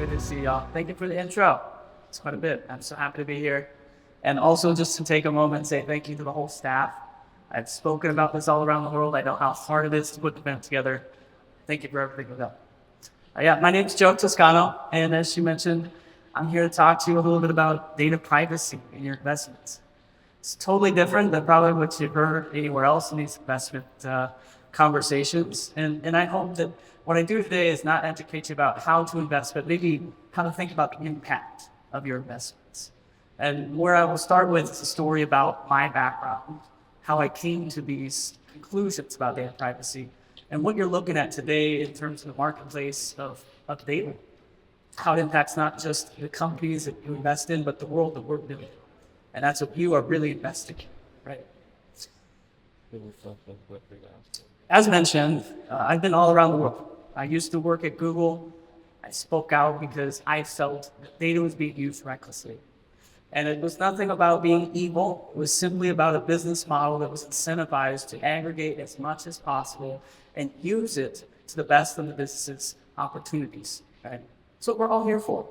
Good to see y'all. Thank you for the intro. It's quite a bit. I'm so happy to be here. And also just to take a moment and say thank you to the whole staff. I've spoken about this all around the world. I know how hard it is to put the event together. Thank you for everything you've done. My name's Joe Toscano, and as she mentioned, I'm here to talk to you a little bit about data privacy in your investments. It's totally different than probably what you've heard anywhere else in these investment conversations. And I hope that what I do today is not educate you about how to invest, but maybe how to think about the impact of your investments. And where I will start with is a story about my background, how I came to these conclusions about data privacy, and what you're looking at today in terms of the marketplace of data, how it impacts not just the companies that you invest in, but the world that we're living in. And that's what you are really investing in, right? As mentioned, I've been all around the world. I used to work at Google. I spoke out because I felt that data was being used recklessly. And it was nothing about being evil. It was simply about a business model that was incentivized to aggregate as much as possible and use it to the best of the business's opportunities, right? That's what we're all here for.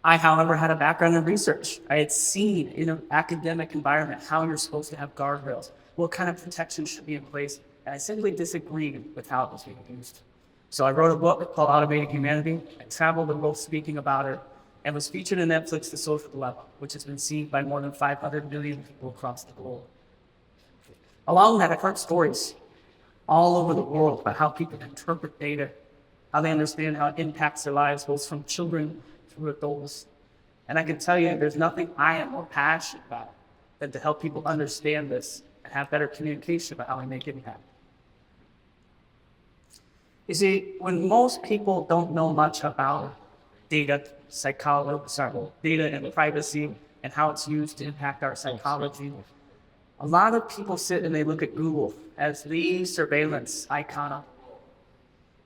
I, however, had a background in research. I had seen in an academic environment how you're supposed to have guardrails, what kind of protection should be in place, and I simply disagreed with how it was being used. So I wrote a book called Automating Humanity. I traveled the world speaking about it, and was featured in Netflix's The Social Dilemma, which has been seen by more than 500 million people across the globe. Along with that, I've heard stories all over the world about how people interpret data, how they understand how it impacts their lives, both from children through adults. And I can tell you, there's nothing I am more passionate about than to help people understand this and have better communication about how we make impact. You see, when most people don't know much about data data and privacy and how it's used to impact our psychology, a lot of people sit and they look at Google as the surveillance icon of the world.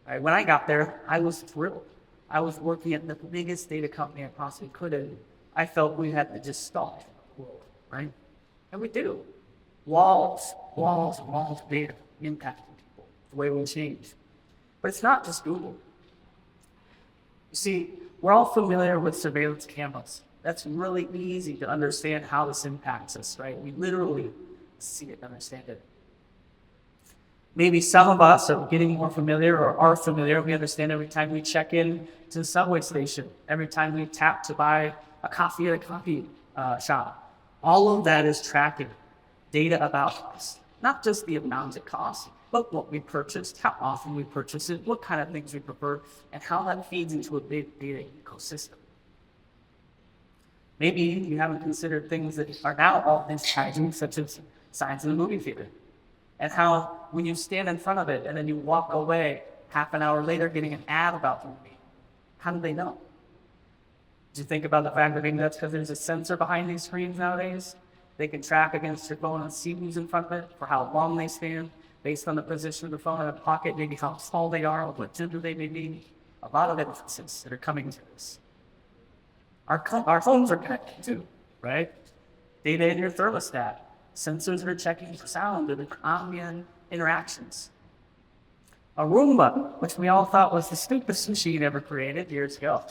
Right? When I got there, I was thrilled. I was working at the biggest data company I possibly could, and I felt we had to just stop the world, right? And we do. Walls of data impacting people, the way we change. But it's not just Google. You see, we're all familiar with surveillance cameras. That's really easy to understand how this impacts us, right? We literally see it and understand it. Maybe some of us are getting more familiar or are familiar. We understand every time we check in to the subway station, every time we tap to buy a coffee at a coffee shop. All of that is tracking data about us, not just the amount it costs, but what we purchased, how often we purchase it, what kind of things we prefer, and how that feeds into a big data ecosystem. Maybe you haven't considered things that are now all digitizing, such as signs in the movie theater, and how when you stand in front of it and then you walk away half an hour later getting an ad about the movie, how do they know? Did you think about the fact that maybe that's because there's a sensor behind these screens nowadays? They can track against your phone and see who's in front of it, for how long they stand, based on the position of the phone in the pocket, maybe how tall they are, what gender they may be. A lot of inferences that are coming to us. Our phones are connected too, right? Data in your thermostat, sensors that are checking for sound and ambient interactions. A Roomba, which we all thought was the stupidest machine ever created years ago,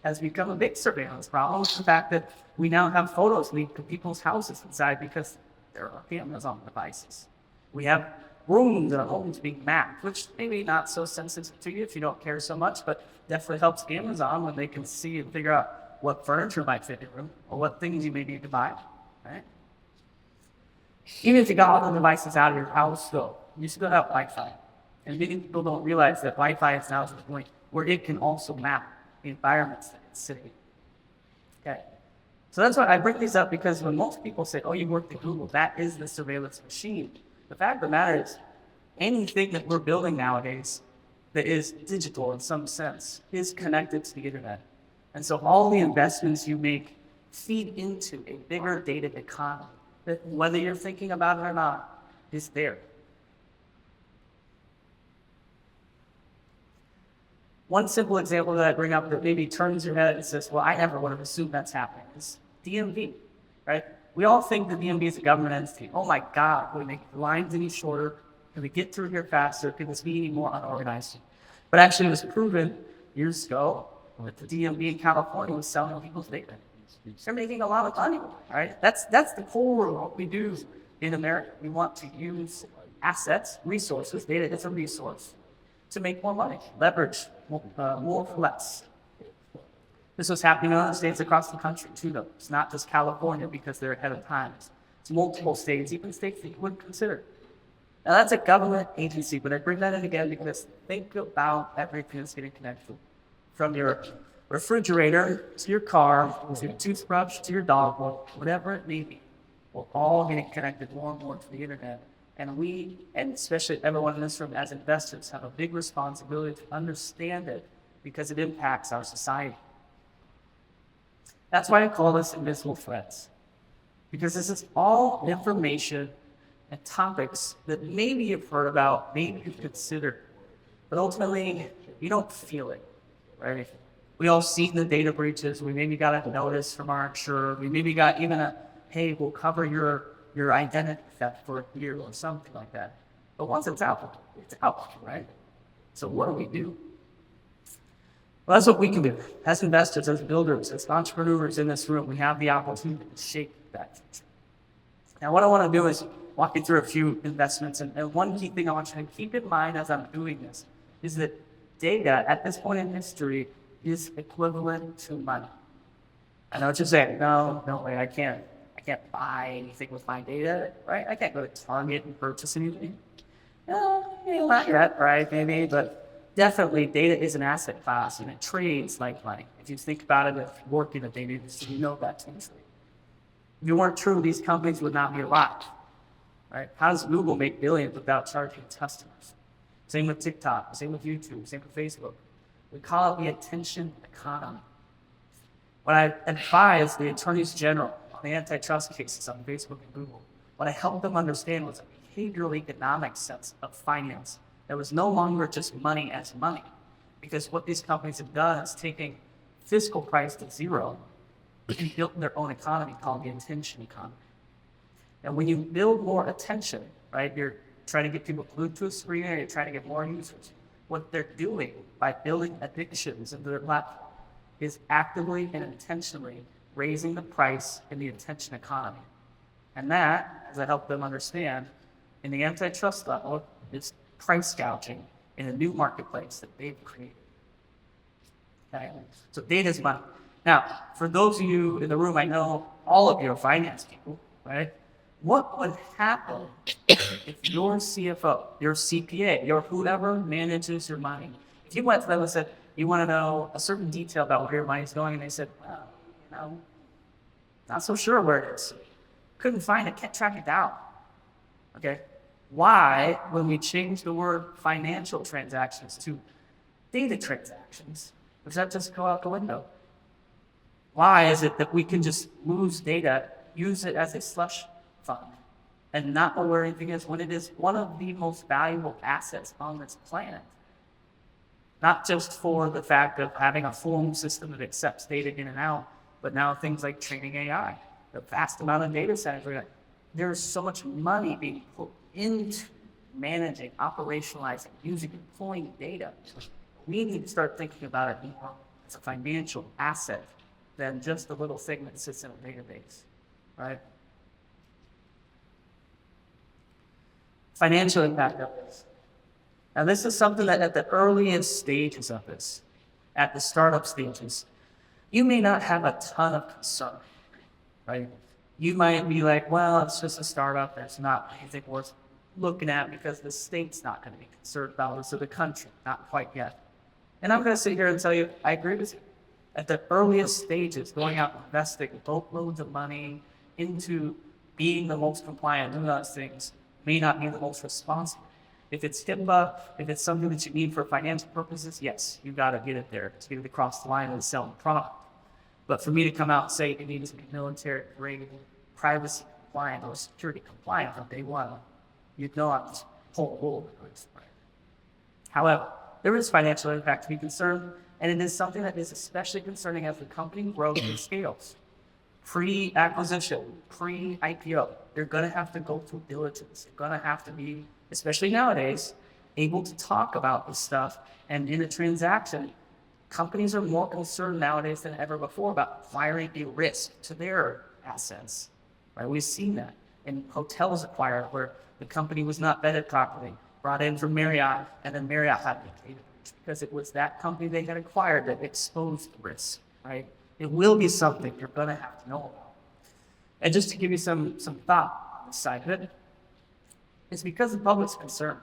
has become a big surveillance problem with the fact that we now have photos leaked to people's houses inside because there are cameras on the devices. We have rooms and homes being mapped, which maybe not so sensitive to you if you don't care so much, but definitely helps Amazon when they can see and figure out what furniture might fit your room or what things you may need to buy, right? Even if you got all the devices out of your house, though, you still have Wi-Fi. And many people don't realize that Wi-Fi is now to the point where it can also map the environments that it's sitting in. Okay. So that's why I bring these up, because when most people say, oh, you work at Google, that is the surveillance machine. The fact of the matter is, anything that we're building nowadays that is digital in some sense is connected to the internet. And so all the investments you make feed into a bigger data economy that, whether you're thinking about it or not, is there. One simple example that I bring up that maybe turns your head and says, well, I never would have assumed that's happening, is DMV, right? We all think the DMV is a government entity. Oh my God, we make the lines any shorter, can we get through here faster, can this be any more unorganized? But actually it was proven years ago that the DMV in California was selling people's data. They're making a lot of money, right? That's the core of what we do in America. We want to use assets, resources, data is a resource, to make more money, leverage more for less. This was happening in other states across the country too, though. It's not just California because they're ahead of time. It's multiple states, even states that you wouldn't consider. Now that's a government agency, but I bring that in again because think about everything that's getting connected. From your refrigerator to your car, to your toothbrush, to your dog, whatever it may be. We're all getting connected more and more to the internet. And we, and especially everyone in this room as investors, have a big responsibility to understand it because it impacts our society. That's why I call this invisible threats. Because this is all information and topics that maybe you've heard about, maybe you've considered, but ultimately you don't feel it, right? We all seen the data breaches. We maybe got a notice from our insurer. We maybe got even a, hey, we'll cover your identity theft for a year or something like that. But once it's out, right? So what do we do? Well, that's what we can do. As investors, as builders, as entrepreneurs in this room, we have the opportunity to shape that future. Now, what I want to do is walk you through a few investments. And one key thing I want you to keep in mind as I'm doing this is that data at this point in history is equivalent to money. I know what you're saying. No way, I can't buy anything with my data, right? I can't go to Target and purchase anything. Not yet, right? Maybe, but definitely data is an asset class and it trades like money. If you think about it, if you work in a data industry, you know that's true. If it weren't true, these companies would not be alive, right? How does Google make billions without charging its customers? Same with TikTok, same with YouTube, same with Facebook. We call it the attention economy. When I advise the attorneys general on the antitrust cases on Facebook and Google, what I helped them understand was a behavioral economic sense of finance that was no longer just money as money. Because what these companies have done is taking fiscal price to zero and built their own economy called the attention economy. And when you build more attention, right, you're trying to get people glued to a screen or you're trying to get more users. What they're doing by building addictions into their platform is actively and intentionally raising the price in the attention economy. And that, as I help them understand, in the antitrust level, is price gouging in a new marketplace that they've created. Okay? So data is money. Now, for those of you in the room, I know all of you are finance people, right? What would happen if your CFO, your CPA, your whoever manages your money, if you went to them and said, you want to know a certain detail about where your money is going, and they said, well, not so sure where it is. Couldn't find it, can't track it down. Okay? Why, when we change the word financial transactions to data transactions, does that just go out the window? Why is it that we can just lose data, use it as a slush fund, and not know where anything is when it is one of the most valuable assets on this planet? Not just for the fact of having a form system that accepts data in and out, but now things like training AI, the vast amount of data centers. There's so much money being put into managing, operationalizing, using, deploying data. We need to start thinking about it more as a financial asset than just a little thing that sits in a database, right? Financial impact of this. Now, this is something that at the earliest stages of this, at the startup stages, you may not have a ton of concern, right? You might be like, well, it's just a startup. There's not anything worth looking at because the state's not going to be concerned about this, or the country, not quite yet. And I'm going to sit here and tell you, I agree with you. At the earliest stages, going out and investing boatloads of money into being the most compliant, doing those things, may not be the most responsible. If it's HIPAA, if it's something that you need for financial purposes, yes, you got to get it there to get it across the line and sell the product. But for me to come out and say you need to be military grade, privacy compliant, or security compliant from day one, you'd know I'm just whole world. However, there is financial impact to be concerned, and it is something that is especially concerning as the company grows and scales. Pre-acquisition, pre-IPO, they're going to have to go through diligence. They're going to have to be, especially nowadays, able to talk about this stuff. And in a transaction, Companies are more concerned nowadays than ever before about acquiring a risk to their assets. Right? We've seen that in hotels acquired where the company was not vetted properly, brought in from Marriott, and then Marriott had to pay because it was that company they had acquired that exposed the risk. Right? It will be something you're going to have to know about. And just to give you some thought on the side of it, it's because the public's concerned.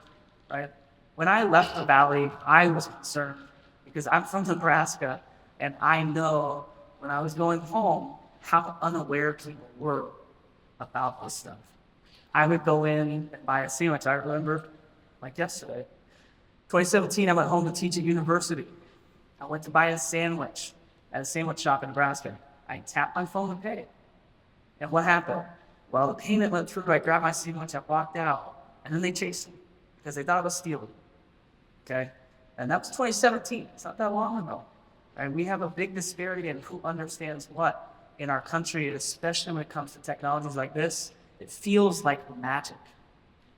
Right? When I left the Valley, I was concerned because I'm from Nebraska, and I know when I was going home how unaware people were about this stuff. I would go in and buy a sandwich. I remember, like yesterday, 2017, I went home to teach at university. I went to buy a sandwich at a sandwich shop in Nebraska. I tapped my phone and paid. And what happened? Well, the payment went through. I grabbed my sandwich, I walked out, and then they chased me because they thought I was stealing. Okay? And that was 2017. It's not that long ago. Right? We have a big disparity in who understands what in our country, especially when it comes to technologies like this. It feels like magic.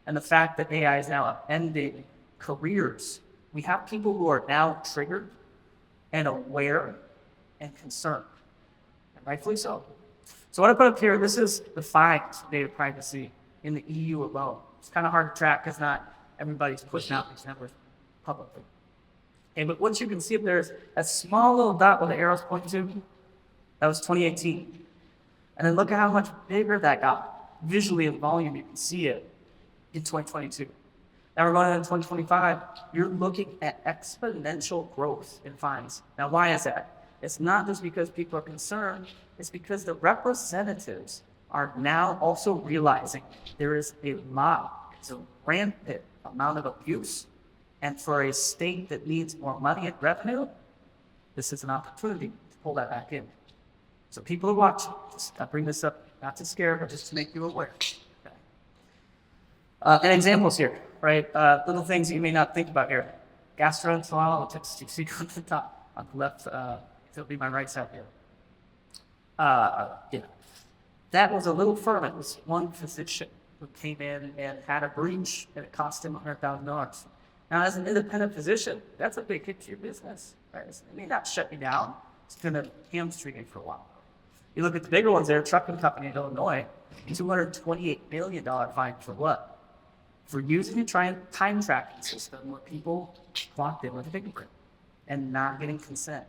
And the fact that AI is now upending careers. We have people who are now triggered and aware and concerned. And rightfully so. So what I put up here, this is the fines for data privacy in the EU alone. It's kind of hard to track because not everybody's pushing out these numbers publicly. Okay, but what you can see up there is a small little dot with the arrows pointing to. That was 2018. And then look at how much bigger that got. Visually in volume, you can see it in 2022. Now we're going into 2025. You're looking at exponential growth in fines. Now, why is that? It's not just because people are concerned. It's because the representatives are now also realizing there is a lot, it's a rampant amount of abuse. And for a state that needs more money and revenue, this is an opportunity to pull that back in. So people are watching. I bring this up not to scare, but just to make you aware. Okay. And examples here, right? Little things you may not think about here. Gastroenterologists, you see on the top, on the left, it'll be my right side here. Yeah. That was a little firm. It was one physician who came in and had a breach, and it cost him $100,000. Now, as an independent physician, that's a big hit to your business. Right? It may not shut you down. It's going to hamstring you for a while. You look at the bigger ones there, a trucking company in Illinois, $228 million fine for what? For using a time tracking system where people clocked in with a fingerprint and not getting consent.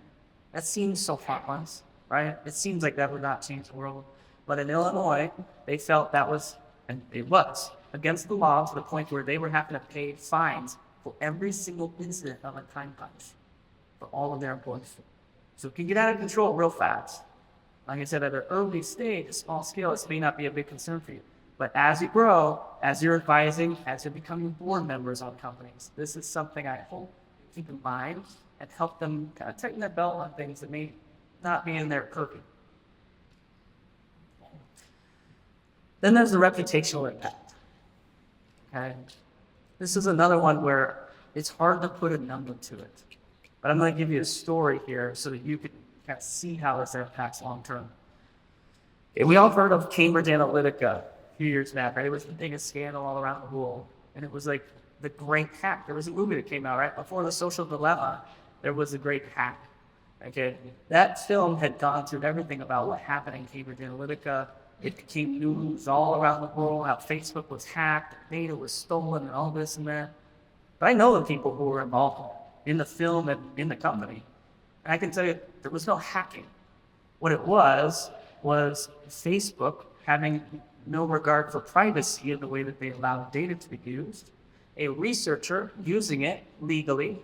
That seems so harmless, right? It seems like that would not change the world. But in Illinois, they felt that was, and it was, against the law to the point where they were having to pay fines for every single incident of a time punch for all of their employees. So it can get out of control real fast. Like I said, at an early stage, a small scale, this may not be a big concern for you. But as you grow, as you're advising, as you're becoming board members on companies, this is something I hope you keep in mind and help them kind of tighten their belt on things that may not be in their purview. Then there's the reputational impact. Okay? This is another one where it's hard to put a number to it. But I'm going to give you a story here so that you can kind of see how this impacts long term. Okay, we all heard of Cambridge Analytica a few years back, right? It was the biggest scandal all around the world. And it was like the great hack. There was a movie that came out, right? Before The Social Dilemma, there was a great hack. Okay? That film had gone through everything about what happened in Cambridge Analytica. It became news all around the world, how Facebook was hacked, data was stolen, and all this and that. But I know the people who were involved in the film and in the company. And I can tell you, there was no hacking. What it was Facebook having no regard for privacy in the way that they allowed data to be used, a researcher using it legally,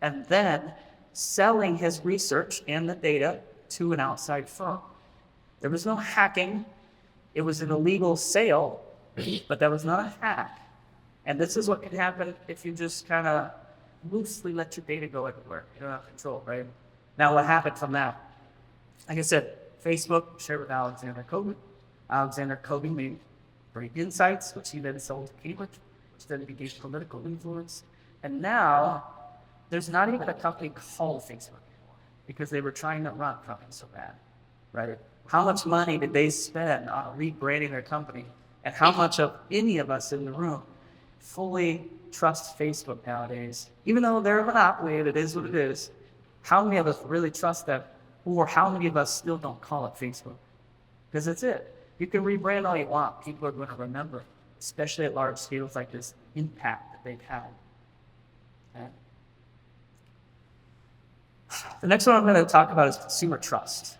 and then selling his research and the data to an outside firm. There was no hacking. It was an illegal sale, but that was not a hack. And this is what can happen if you just kind of loosely let your data go everywhere. You don't have control, right? Now, what happened from that? Like I said, Facebook shared with Alexander Kogan. Alexander Kogan made great insights, which he then sold to Cambridge, which then became political influence. And now, there's not even a company called Facebook anymore because they were trying to run from it so bad, right? How much money did they spend on rebranding their company? And how much of any of us in the room fully trust Facebook nowadays? Even though they're a monopoly and it is what it is, How many of us really trust them? Or how many of us still don't call it Facebook? Because it's it. You can rebrand all you want. People are going to remember, especially at large scales like this, impact that they've had. Okay? The next one I'm going to talk about is consumer trust.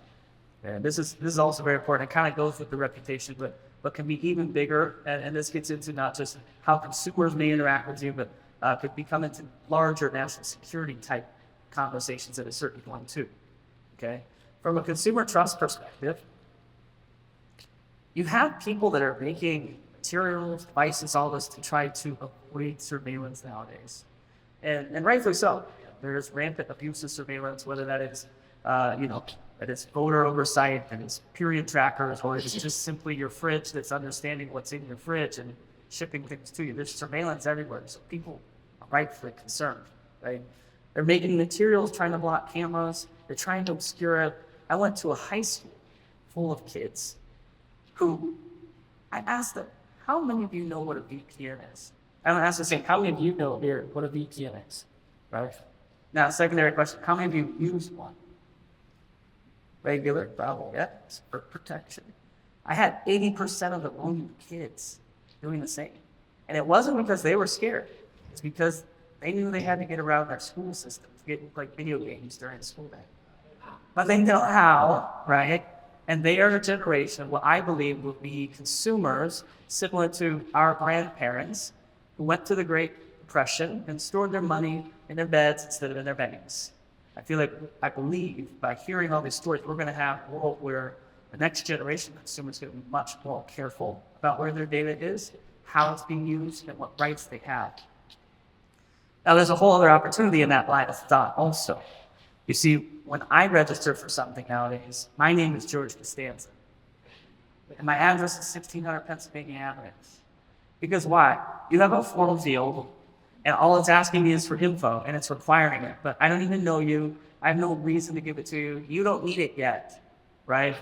And this is also very important. It kind of goes with the reputation, but can be even bigger. And this gets into not just how consumers may interact with you, but could become into larger national security type conversations at a certain point too. Okay? From a consumer trust perspective, you have people that are making materials, devices, all this to try to avoid surveillance nowadays. And rightfully so. There's rampant abuse of surveillance, whether that is, that it's voter oversight and it's period trackers, or it's just simply your fridge that's understanding what's in your fridge and shipping things to you. There's surveillance everywhere, so people are rightfully concerned, right? They're making materials, trying to block cameras. They're trying to obscure it. I went to a high school full of kids who I asked them, how many of you know what a VPN is? I don't ask the same, how many of you know here what a VPN is, right? Now, secondary question, how many of you use one? Regular, probably, yes, for protection. I had 80% of the only kids doing the same. And it wasn't because they were scared. It's because they knew they had to get around their school system to get like video games during the school day. But they know how, right? And they are a generation, what I believe will be consumers similar to our grandparents who went through the Great Depression and stored their money in their beds instead of in their banks. I believe by hearing all these stories, we're going to have a world where the next generation of consumers are going to be much more careful about where their data is, how it's being used, and what rights they have. Now, there's a whole other opportunity in that line of thought also. You see, when I register for something nowadays, my name is George Costanza. And my address is 1600 Pennsylvania Avenue. Because why? You have a form field, and all it's asking me is for info, and it's requiring it. But I don't even know you. I have no reason to give it to you. You don't need it yet, right?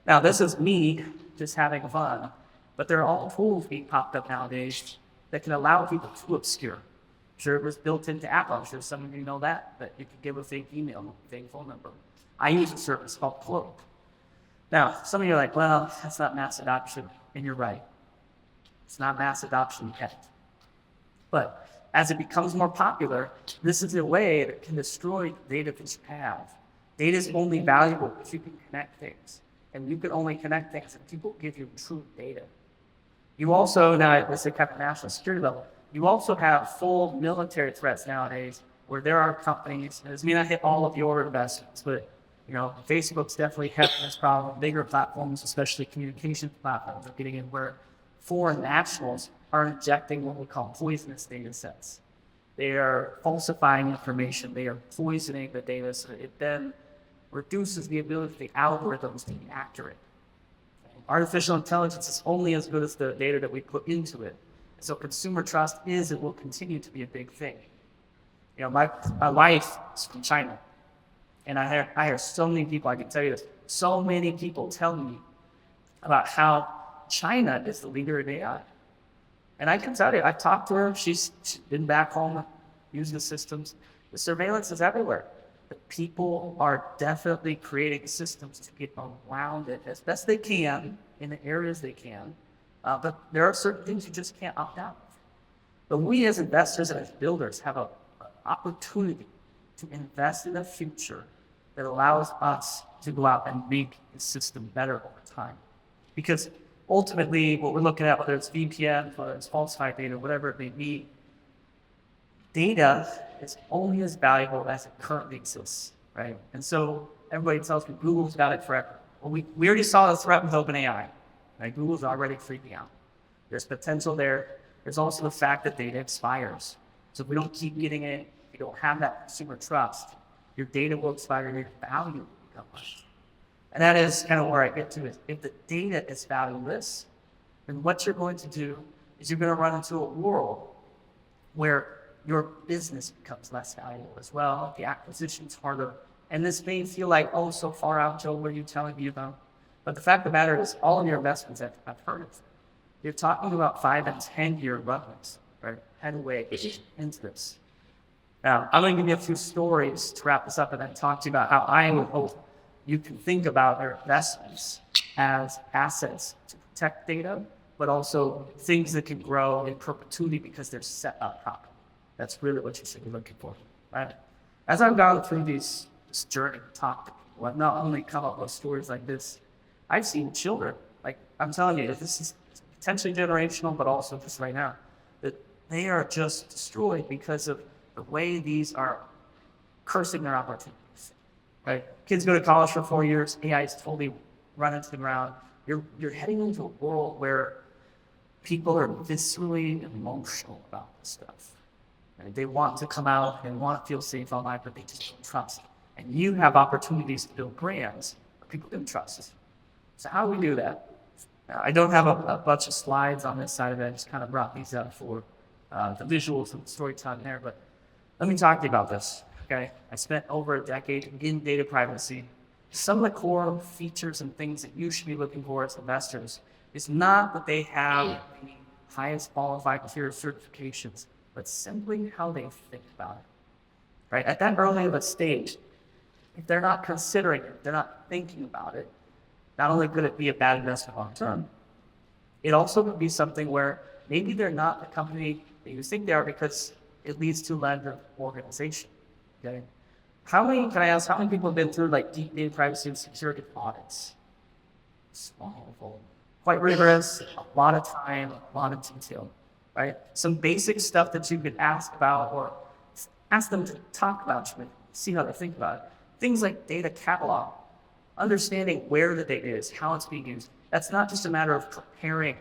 Now, this is me just having fun. But there are all tools being popped up nowadays that can allow people to obscure. Sure, it was built into Apple. I'm sure some of you know that you can give a fake email, a fake phone number. I use a service called Cloak. Now, some of you are like, well, that's not mass adoption, and you're right. It's not mass adoption yet. But as it becomes more popular, this is a way that can destroy the data that you have. Data is only valuable if you can connect things. And you can only connect things if people give you true data. You also, now at this kind of national security level, you also have full military threats nowadays where there are companies, and this may not hit all of your investments, but Facebook's definitely having this problem. Bigger platforms, especially communication platforms, are getting in where foreign nationals are injecting what we call poisonous data sets. They are falsifying information. They are poisoning the data, so it then reduces the ability of the algorithms to be accurate. Artificial intelligence is only as good as the data that we put into it. So consumer trust is and will continue to be a big thing. My wife is from China, and I hear so many people, I can tell you this, so many people tell me about how China is the leader in AI. And I can tell you, I've talked to her, she's been back home using the systems. The surveillance is everywhere. The people are definitely creating systems to get around it as best they can in the areas they can. But there are certain things you just can't opt out of. But we as investors and as builders have an opportunity to invest in a future that allows us to go out and make the system better over time. Because ultimately, what we're looking at, whether it's VPN, whether it's falsified data, whatever it may be, data is only as valuable as it currently exists, right? And so everybody tells me Google's got it forever. Well, we already saw the threat with OpenAI. Right? Google's already freaking out. There's potential there. There's also the fact that data expires. So if we don't keep getting it, if you don't have that consumer trust, your data will expire and your value will become less. And that is kind of where I get to it. If the data is valueless, then what you're going to do is you're going to run into a world where your business becomes less valuable as well. The acquisition's harder. And this may feel like, oh, so far out, Joe, what are you telling me about? But the fact of the matter is, all of your investments that I've heard of, you're talking about 5 and 10 year runs, right? Head away into this. Now, I'm going to give you a few stories to wrap this up and then talk to you about how I would hope you can think about your investments as assets to protect data, but also things that can grow in perpetuity because they're set up properly. That's really what you should be looking for, right? As I've gone through this journey, talk to people, I've not only come up with stories like this, I've seen children, like I'm telling you, this is potentially generational, but also just right now, that they are just destroyed because of the way these are cursing their opportunities, right? Kids go to college for 4 years, AI is totally run into the ground. You're heading into a world where people are viscerally emotional about this stuff. Right? They want to come out and want to feel safe online, but they just don't trust. And you have opportunities to build brands where people can trust. So how do we do that? Now, I don't have a bunch of slides on this side of it. I just kind of brought these up for the visuals and the storytelling there, but let me talk to you about this, okay? I spent over a decade in data privacy. Some of the core features and things that you should be looking for as investors is not that they have the highest qualified tier certifications, but simply how they think about it, right? At that early of a stage, if they're not considering it, they're not thinking about it, not only could it be a bad investment long term, it also could be something where maybe they're not the company that you think they are because it leads to lack of organization, okay? Can I ask, how many people have been through like deep data privacy and security audits? Small, quite rigorous, a lot of time, a lot of detail, right? Some basic stuff that you could ask about or ask them to talk about, you see how they think about it. Things like data catalog, understanding where the data is, how it's being used. That's not just a matter of preparing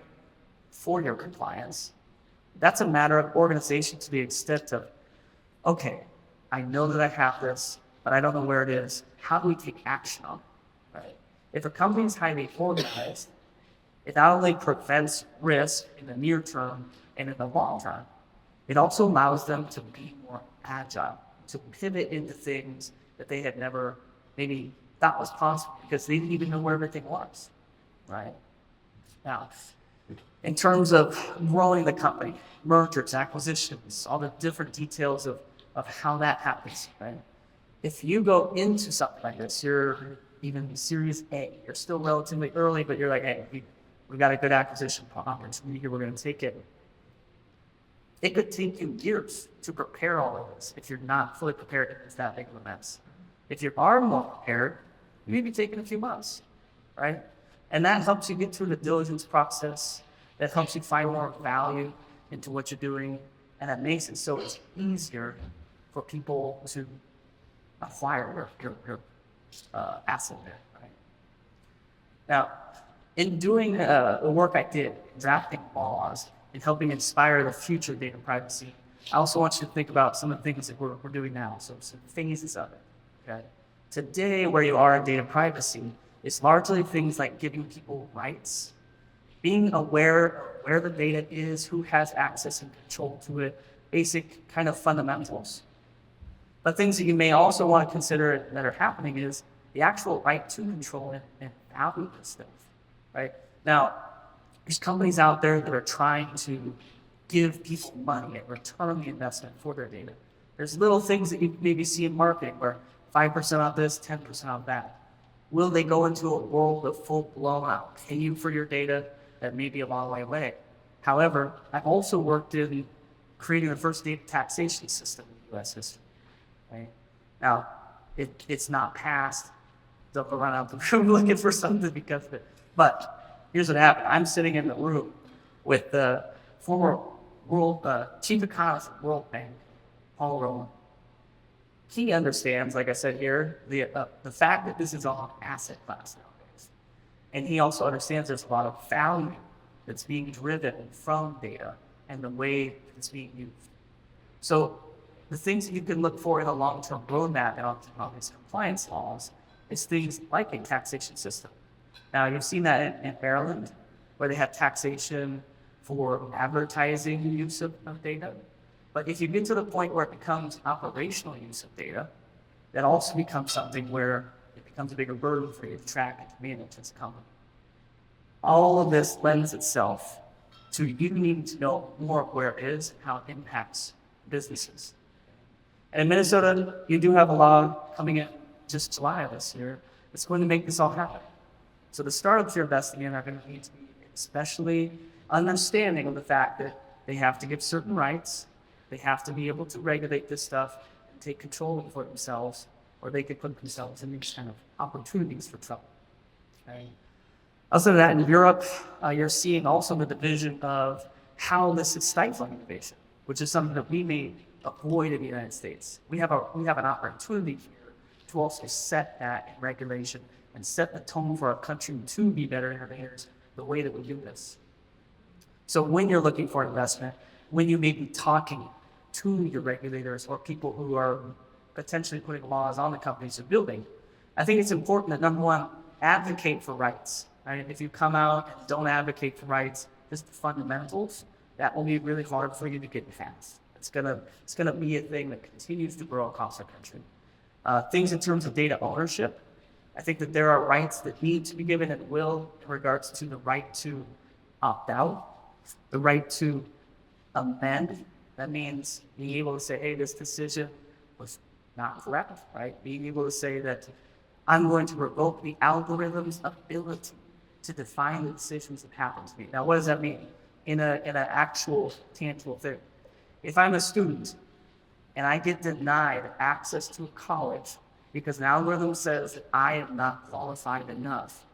for your compliance. That's a matter of organization to the extent of, okay, I know that I have this, but I don't know where it is. How do we take action on it, right? If a company is highly organized, it not only prevents risk in the near term and in the long term, it also allows them to be more agile, to pivot into things that they had never maybe thought was possible because they didn't even know where everything was, right? Now, in terms of growing the company, mergers, acquisitions, all the different details of how that happens, right? If you go into something like this, you're even Series A, you're still relatively early, but you're like, hey, we got a good acquisition opportunity here, we're going to take it. It could take you years to prepare all of this if you're not fully prepared. It's that big of a mess. If you are more prepared, you may be taking a few months, right? And that helps you get through the diligence process. That helps you find more value into what you're doing. And that makes it so it's easier for people to acquire your asset there, right? Now, in doing the work I did, drafting laws and helping inspire the future data privacy, I also want you to think about some of the things that we're doing now, so some phases of it, okay? Today, where you are in data privacy, is largely things like giving people rights, being aware of where the data is, who has access and control to it, basic kind of fundamentals. But things that you may also want to consider that are happening is the actual right to control it and value this stuff, right? Now, there's companies out there that are trying to give people money and return the investment for their data. There's little things that you maybe see in marketing where 5% off this, 10% off that. Will they go into a world of full-blown, I'll pay you for your data? That may be a long way away. However, I've also worked in creating the first data taxation system in the U.S. history. Right? Now, it's not passed. Don't go run out the room looking for something because of it. But here's what happened. I'm sitting in the room with the former chief economist of World Bank, Paul Rowland. He understands, like I said here, the fact that this is all an asset class nowadays. And he also understands there's a lot of value that's being driven from data and the way it's being used. So the things that you can look for in a long-term roadmap and on these compliance laws is things like a taxation system. Now, you've seen that in Maryland, where they have taxation for advertising use of data. But if you get to the point where it becomes operational use of data, that also becomes something where it becomes a bigger burden for you to track and to manage as a company. All of this lends itself to you needing to know more of where it is and how it impacts businesses. And in Minnesota, you do have a law coming in just July of this year that's going to make this all happen. So the startups you're investing in are going to need to be especially understanding of the fact that they have to give certain rights, they have to be able to regulate this stuff and take control for themselves, or they could put themselves in these kind of opportunities for trouble. Okay? Other than that, in Europe, you're seeing also the division of how this is stifling innovation, which is something that we may avoid in the United States. We have an opportunity here to also set that in regulation and set the tone for our country to be better innovators the way that we do this. So when you're looking for investment, when you may be talking to your regulators or people who are potentially putting laws on the companies you're building, I think it's important that, number one, advocate for rights. Right? If you come out and don't advocate for rights, just the fundamentals, that will be really hard for you to get past. It's gonna be a thing that continues to grow across our country. Things in terms of data ownership, I think that there are rights that need to be given and will in regards to the right to opt out, the right to amend. That means being able to say, hey, this decision was not correct, right? Being able to say that I'm going to revoke the algorithm's ability to define the decisions that happen to me. Now, what does that mean in an actual tangible thing? If I'm a student and I get denied access to a college because an algorithm says that I am not qualified enough,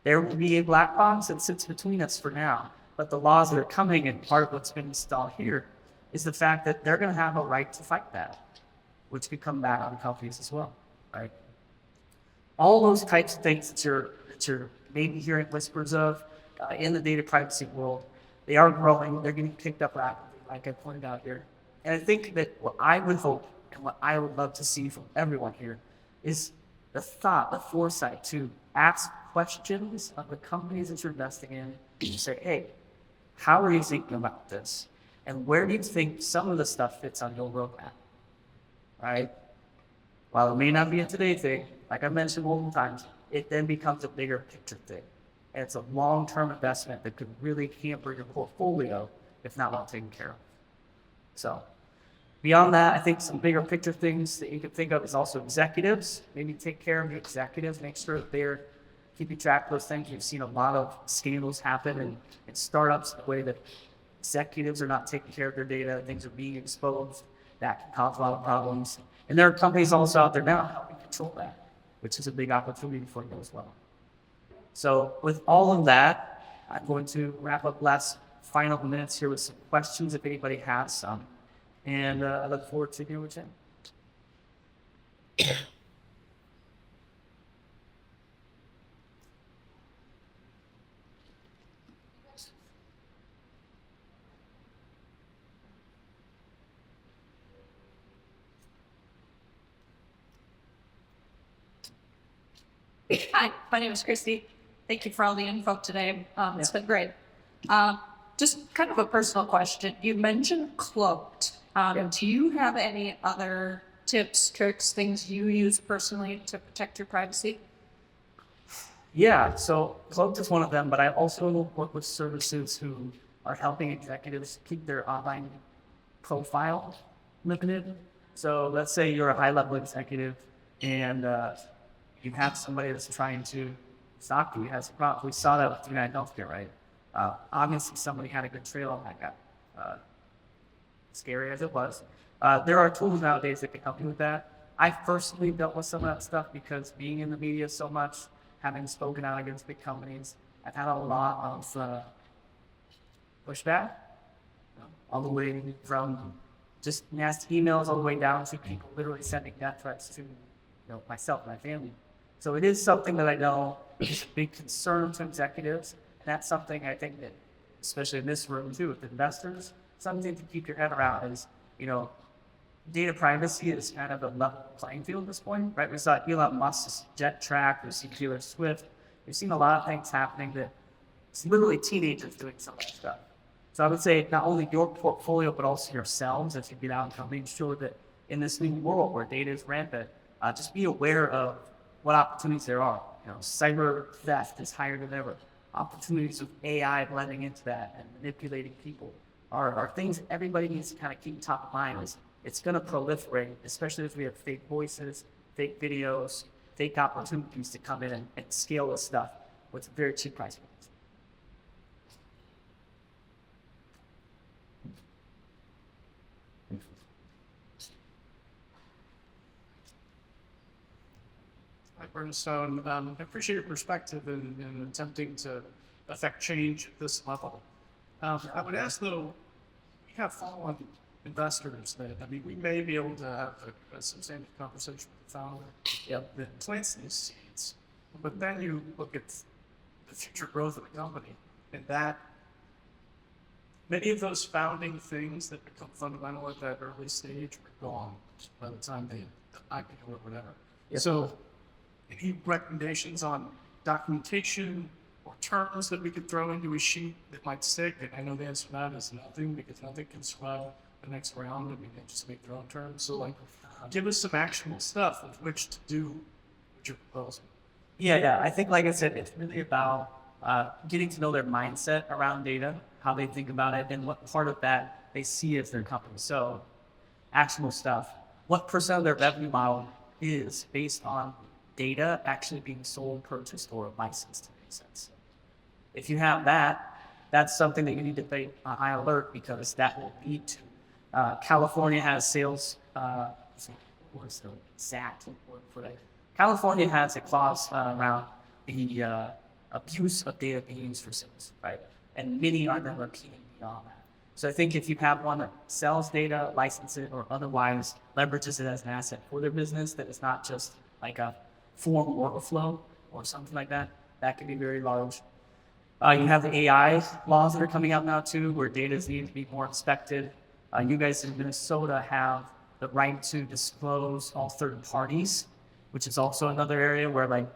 there will be a black box that sits between us for now. But the laws that are coming, and part of what's been installed here, is the fact that they're going to have a right to fight that, which could come back on companies as well, right? All those types of things that you're maybe hearing whispers of in the data privacy world, they are growing. They're getting picked up rapidly, like I pointed out here. And I think that what I would hope and what I would love to see from everyone here is the thought, the foresight to ask questions of the companies that you're investing in. You say, hey, how are you thinking about this? And where do you think some of the stuff fits on your roadmap? Right? While it may not be a today thing, like I mentioned multiple times, it then becomes a bigger picture thing. And it's a long-term investment that could really hamper your portfolio if not well taken care of. So beyond that, I think some bigger picture things that you can think of is also executives. Maybe take care of your executives, make sure that they're keeping track of those things. You've seen a lot of scandals happen in startups, the way that executives are not taking care of their data, things are being exposed. That can cause a lot of problems. And there are companies also out there now helping control that, which is a big opportunity for you as well. So with all of that, I'm going to wrap up last final minutes here with some questions if anybody has some. And I look forward to hearing what you have. Hi, my name is Christy. Thank you for all the info today. It's been great. Just kind of a personal question. You mentioned Cloaked. Do you have any other tips, tricks, things you use personally to protect your privacy? Yeah, so Cloaked is one of them, but I also work with services who are helping executives keep their online profile limited. So let's say you're a high-level executive and you have somebody that's trying to stalk you, has a problem. We saw that with United Healthcare, right? Obviously, somebody had a good trail on that guy. Scary as it was. There are tools nowadays that can help you with that. I've personally dealt with some of that stuff because being in the media so much, having spoken out against big companies, I've had a lot of pushback, all the way from just nasty emails all the way down to people literally sending death threats to myself and my family. So it is something that I know is a big concern to executives. And that's something I think that, especially in this room too, with investors, something to keep your head around is, data privacy is kind of a level playing field at this point, right? We saw Elon Musk's jet track, we see Taylor Swift. We've seen a lot of things happening that it's literally teenagers doing some of that stuff. So I would say not only your portfolio, but also yourselves as you get out and make sure that in this new world where data is rampant, just be aware of what opportunities there are. Cyber theft is higher than ever. Opportunities with AI blending into that and manipulating people are things that everybody needs to kind of keep top of mind. it's going to proliferate, especially if we have fake voices, fake videos, fake opportunities to come in and scale this stuff with very cheap price points. Hi, Bernstone. I appreciate your perspective in attempting to affect change at this level. I would ask, though, we have follow-on investors that, I mean, we may be able to have a substantial conversation with the founder that plants these seeds. But then you look at the future growth of the company, and that many of those founding things that become fundamental at that early stage are gone by the time they IPO or whatever. So, any recommendations on documentation or terms that we could throw into a sheet that might stick? And I know the answer to that is nothing, because nothing can survive the next round, and we can just make their own terms. So, like, give us some actionable stuff with which to do what you're proposing. Yeah. I think, like I said, it's really about getting to know their mindset around data, how they think about it, and what part of that they see as their company. So, actionable stuff. What % of their revenue model is based on data actually being sold, purchased, or licensed to make sense? If you have that, that's something that you need to pay on high alert, because that will lead to California has sales. What's the exact word for that? California has a clause around the abuse of data being used for sales, right? And many are then repeating beyond that. So I think if you have one that sells data, licenses it, or otherwise leverages it as an asset for their business, that is not just like a form workflow or something like that, that can be very large. You have the AI laws that are coming out now too, where data needs to be more inspected. You guys in Minnesota have the right to disclose all third parties, which is also another area where, like,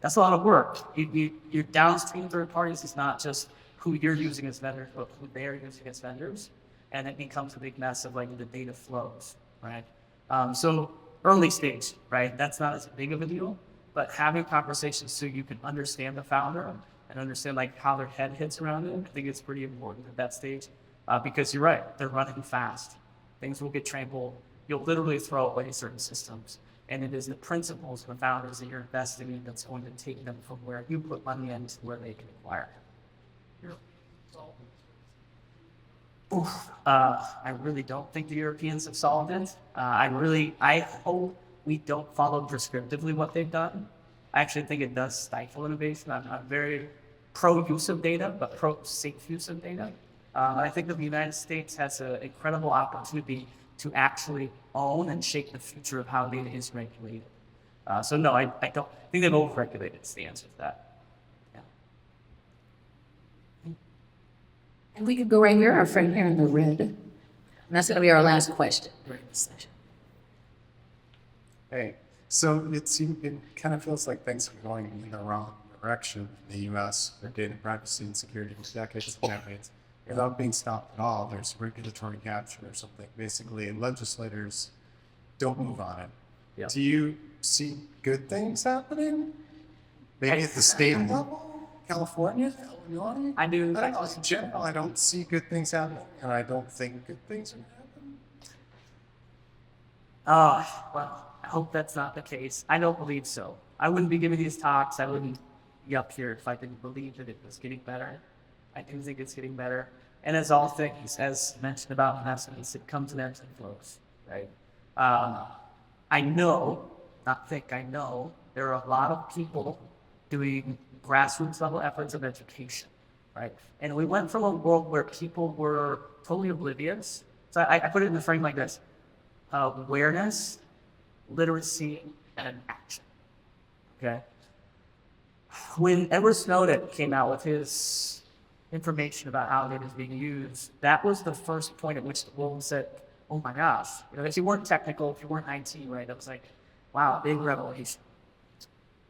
that's a lot of work. Your downstream third parties is not just who you're using as vendors, but who they're using as vendors. And it becomes a big mess of, like, the data flows, right? So early stage, right? That's not as big of a deal, but having conversations so you can understand the founder and understand, like, how their head hits around it, I think it's pretty important at that stage, because you're right, they're running fast. Things will get trampled. You'll literally throw away certain systems. And it is the principles of the founders that you're investing in that's going to take them from where you put money in to where they can acquire it. I really don't think the Europeans have solved it. I hope we don't follow prescriptively what they've done. I actually think it does stifle innovation. I'm very pro use of data, but pro safe use of data. I think that the United States has an incredible opportunity to actually own and shape the future of how data is regulated. So no, I don't think they've overregulated is the answer to that. And we could go right here, our friend here in the red. And that's going to be our last question during this session. Hey, so it kind of feels like things are going in the wrong direction in the U.S. for data privacy and security for decades and decades. Without being stopped at all, there's regulatory capture or something. Basically, legislators don't move on it. Yeah. Do you see good things happening? Maybe at the state level? California? Illinois? I do. In general, I don't see good things happening, and I don't think good things are happening. Well, I hope that's not the case. I don't believe so. I wouldn't be giving these talks. I wouldn't be up here if I didn't believe that it was getting better. I do think it's getting better. And as all things, as mentioned about investments, it comes in ebbs and flows, right? I know, I know, there are a lot of people doing grassroots level efforts of education, right? And we went from a world where people were totally oblivious. So I put it in the frame like this: awareness, literacy, and action. Okay. When Edward Snowden came out with his information about how data is being used, that was the first point at which the world said, "Oh my gosh!" You know, if you weren't technical, if you weren't IT, right, that was like, "Wow, big revelation."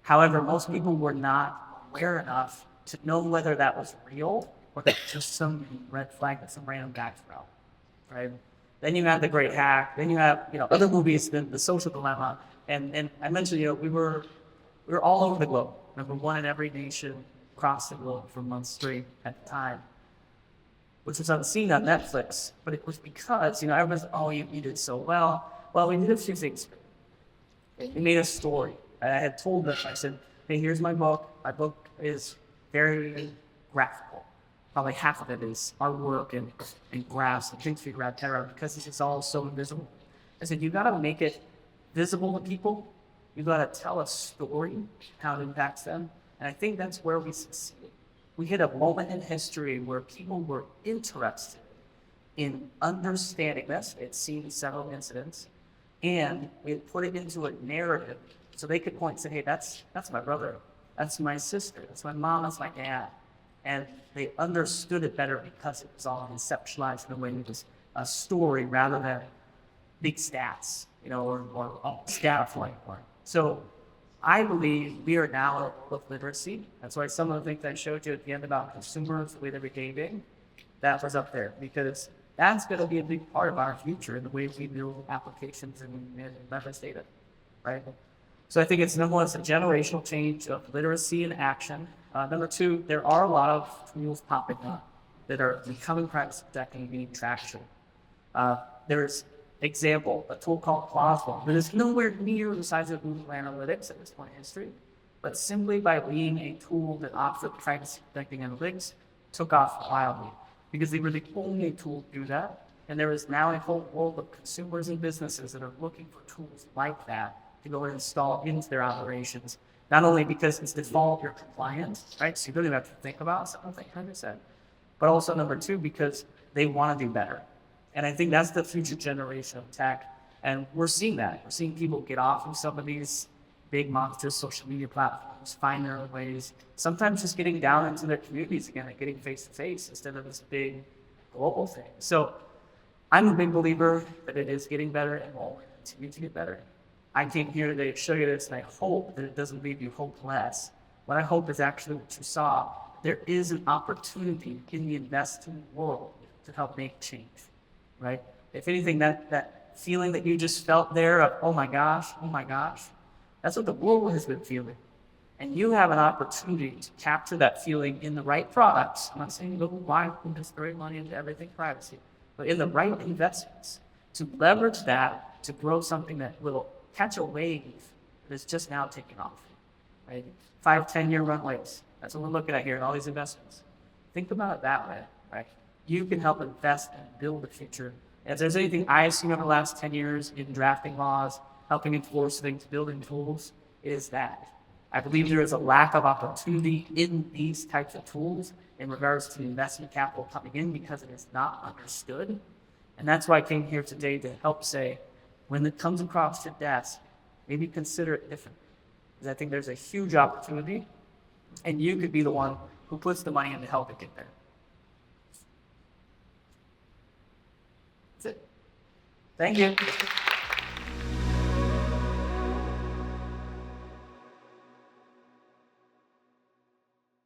However, most people were not aware enough to know whether that was real or just some red flag that some random guy threw out, right? Then you have The Great Hack. Then you have, other movies, the Social Dilemma, and I mentioned, we were all over the globe. Number one in every nation across the globe for months straight at the time. which was unseen on Netflix, but it was because, everyone's, oh, you did so well. Well, we did a few things. We made a story. And I had told them, I said, hey, here's my book. My book is very graphical. Probably half of it is artwork and graphs and things we grab terror because this is all so invisible. I said, you gotta make it visible to people. You gotta tell a story, how it impacts them. And I think that's where we succeeded. We hit a moment in history where people were interested in understanding this. They'd seen several incidents, and we had put it into a narrative so they could point and say, hey, that's my brother, that's my sister, that's my mom, that's my dad. And they understood it better because it was all conceptualized in a way that was a story rather than big stats, or stat point. So I believe we are now at a world of literacy. That's why some of the things I showed you at the end about consumers, the way they're behaving, that was up there because that's going to be a big part of our future in the way we build applications and leverage data, right? So I think it's number one, it's a generational change of literacy and action. Number two, there are a lot of tools popping up that are becoming privacy protecting and gaining traction. There's example, a tool called Plausible that is nowhere near the size of Google Analytics at this point in history, but simply by being a tool that offered privacy protecting analytics took off wildly because they were the only tool to do that. And there is now a whole world of consumers and businesses that are looking for tools like that to go and install into their operations. Not only because it's default, you're compliant, right? So you don't even have to think about something, 100%. But also number two, because they want to do better. And I think that's the future generation of tech. And we're seeing that. We're seeing people get off of some of these big monster social media platforms, find their own ways, sometimes just getting down into their communities again and getting face to face instead of this big global thing. So I'm a big believer that it is getting better and will continue to get better. I came here today to show you this, and I hope that it doesn't leave you hopeless. What I hope is actually what you saw. There is an opportunity in the investing world to help make change, right? If anything, that feeling that you just felt there of, oh my gosh, that's what the world has been feeling. And you have an opportunity to capture that feeling in the right products. I'm not saying go buy and just throw money into everything privacy, but in the right investments to leverage that to grow something that will catch a wave that is just now taking off, right? 5-10 year runways. That's what we're looking at here in all these investments. Think about it that way, right? You can help invest and build the future. And if there's anything I've seen over the last 10 years in drafting laws, helping enforce things, building tools, it is that. I believe there is a lack of opportunity in these types of tools in regards to investment capital coming in because it is not understood. And that's why I came here today to help say, when it comes across your desk, maybe consider it different. Because I think there's a huge opportunity, and you could be the one who puts the money in to help it get there. That's it. Thank you.